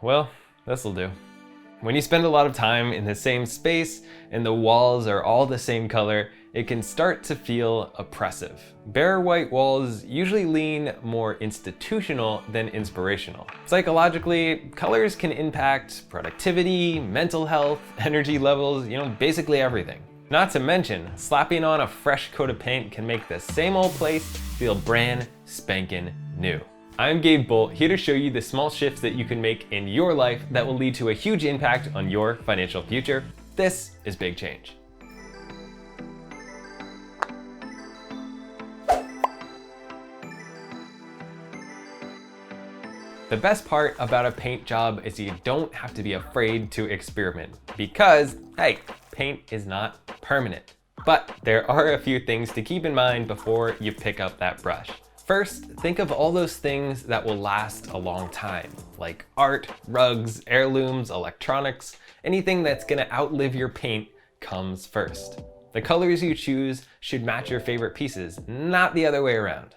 Well, this'll do. When you spend a lot of time in the same space and the walls are all the same color, it can start to feel oppressive. Bare white walls usually lean more institutional than inspirational. Psychologically, colors can impact productivity, mental health, energy levels, basically everything. Not to mention, slapping on a fresh coat of paint can make the same old place feel brand spanking new. I'm Gabe Bolt, here to show you the small shifts that you can make in your life that will lead to a huge impact on your financial future. This is Big Change. The best part about a paint job is you don't have to be afraid to experiment because, hey, paint is not permanent. But there are a few things to keep in mind before you pick up that brush. First, think of all those things that will last a long time, like art, rugs, heirlooms, electronics. Anything that's gonna outlive your paint comes first. The colors you choose should match your favorite pieces, not the other way around.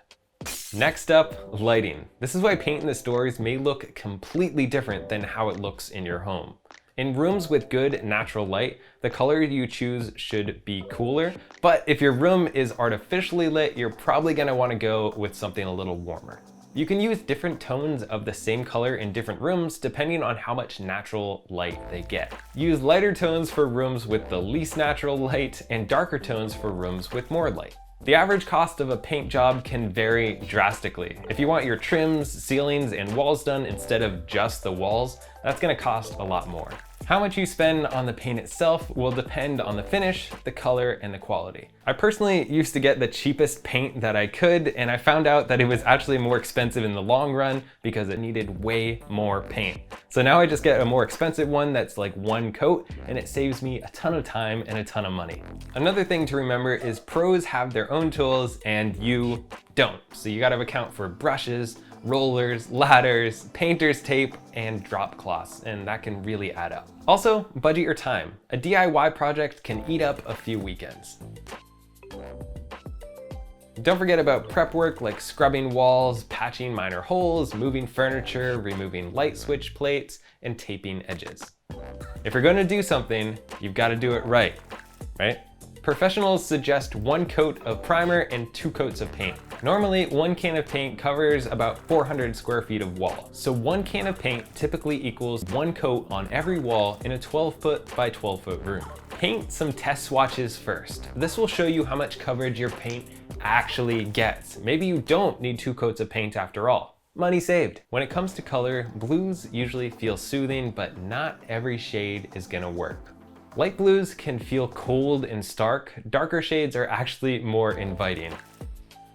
Next up, lighting. This is why paint in the stores may look completely different than how it looks in your home. In rooms with good natural light, the color you choose should be cooler, but if your room is artificially lit, you're probably gonna wanna go with something a little warmer. You can use different tones of the same color in different rooms depending on how much natural light they get. Use lighter tones for rooms with the least natural light and darker tones for rooms with more light. The average cost of a paint job can vary drastically. If you want your trims, ceilings, and walls done instead of just the walls, that's gonna cost a lot more. How much you spend on the paint itself will depend on the finish, the color, and the quality. I personally used to get the cheapest paint that I could, and I found out that it was actually more expensive in the long run because it needed way more paint. So now I just get a more expensive one that's like one coat, and it saves me a ton of time and a ton of money. Another thing to remember is pros have their own tools and you don't. So you gotta account for brushes, rollers, ladders, painter's tape, and drop cloths, and that can really add up. Also, budget your time. A DIY project can eat up a few weekends. Don't forget about prep work like scrubbing walls, patching minor holes, moving furniture, removing light switch plates, and taping edges. If you're gonna do something, you've gotta do it right? Professionals suggest 1 coat of primer and 2 coats of paint. Normally, 1 can of paint covers about 400 square feet of wall. So 1 can of paint typically equals 1 coat on every wall in a 12-foot by 12-foot room. Paint some test swatches first. This will show you how much coverage your paint actually gets. Maybe you don't need 2 coats of paint after all. Money saved. When it comes to color, blues usually feel soothing, but not every shade is gonna work. Light blues can feel cold and stark. Darker shades are actually more inviting.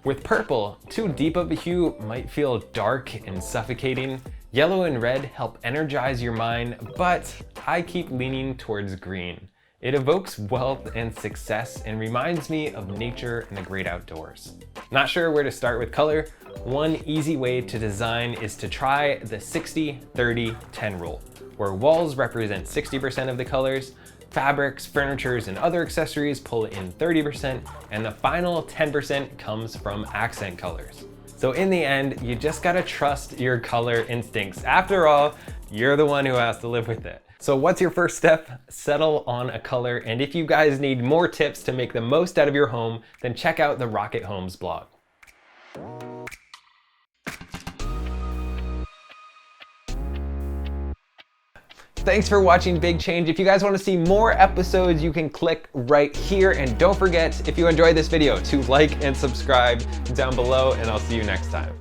With purple, too deep of a hue might feel dark and suffocating. Yellow and red help energize your mind, but I keep leaning towards green. It evokes wealth and success and reminds me of nature and the great outdoors. Not sure where to start with color? One easy way to design is to try the 60-30-10 rule, where walls represent 60% of the colors, fabrics, furnitures, and other accessories pull in 30%, and the final 10% comes from accent colors. So in the end, you just gotta trust your color instincts. After all, you're the one who has to live with it. So what's your first step? Settle on a color, and if you guys need more tips to make the most out of your home, then check out the Rocket Homes blog. Thanks for watching Big Change. If you guys want to see more episodes, you can click right here. And don't forget, if you enjoyed this video, to like and subscribe down below, and I'll see you next time.